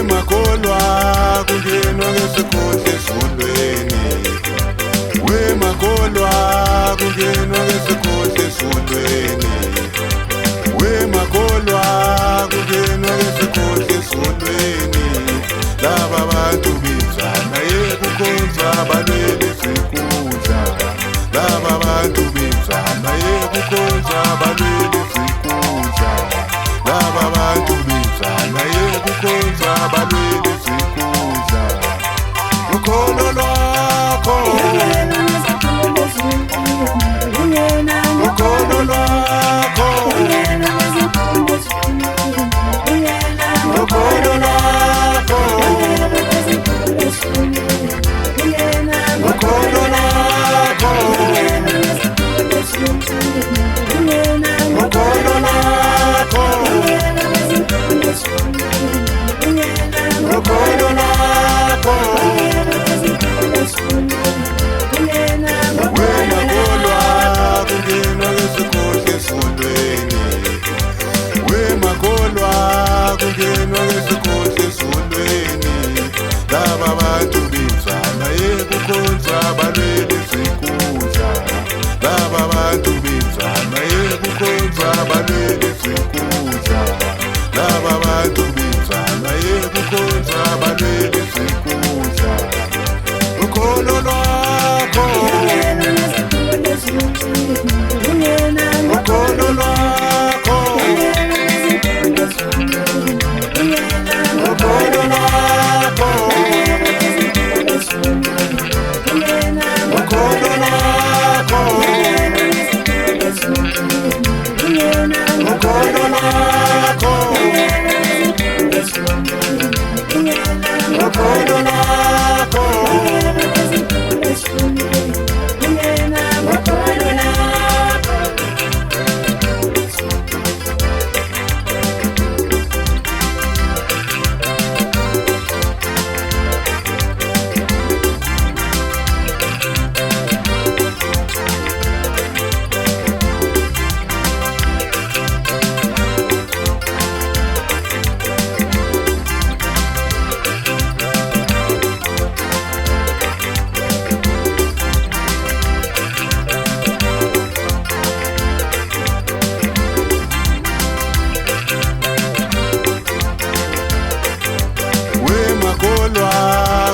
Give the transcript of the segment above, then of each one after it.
Wemakholwa kungenwa ngesikhohlo esondweni. Wemakholwa kungenwa ngesikhohlo esondweni. Wemakholwa kungenwa ngesikhohlo esondweni. Laba bantu bizana yekukhonza balwele sikhundla. Laba bantu bizana yekukhonza balwele sikhundla. Laba bantu bizana yekukhonza balwele sikhundla. Ukholo lwakho ukholo lwakho ukholo lwakho ukholo lwakho ukholo lwakho ukholo lwakho. Wemakholwa kungenwa ngesikhohlo esondweni. Wemakholwa kungenwa ngesikhohlo esondweni. Laba bantu bizana yekukhonza balwele sikhundla. Laba bantu bizana yekukhonza balwele sikhundla. Laba bantu bizana yekukhonza balwele sikhundla. Ukholo lwakho ukholo lwakho ukholo lwakho ukholo lwakho ukholo lwakho ukholo lwakho. Wemakholwa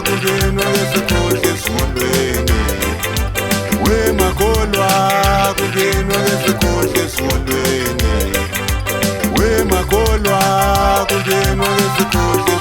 kungenwa ngesikhohlo esondweni. Wemakholwa kungenwa ngesikhohlo esondweni. Wemakholwa kungenwa ngesikhohlo